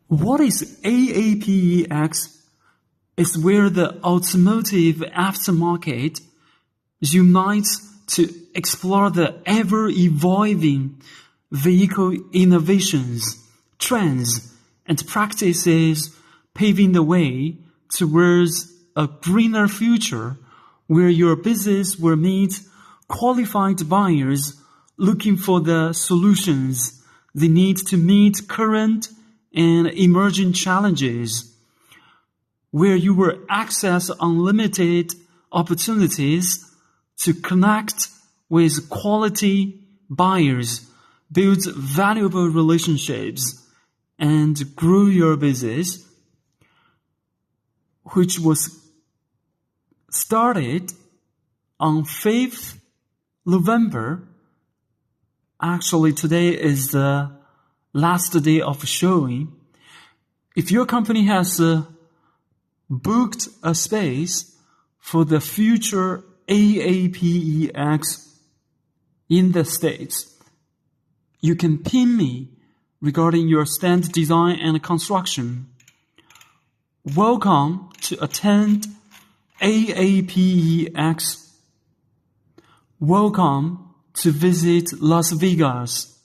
What is AAPEX? Is where the automotive aftermarket unites to explore the ever-evolving vehicle innovations, trends, and practices, paving the way towards a greener future where your business will meet qualified buyers looking for the solutions they need to meet current and emerging challenges, where you will access unlimited opportunities to connect with quality buyers, build valuable relationships, and grow your business, which was started on 5th November. Actually, today is the last day of showing. If your company has booked a space for the future AAPEX in the States, you can ping me regarding your stand design and construction. Welcome to attend AAPEX. Welcome to visit Las Vegas.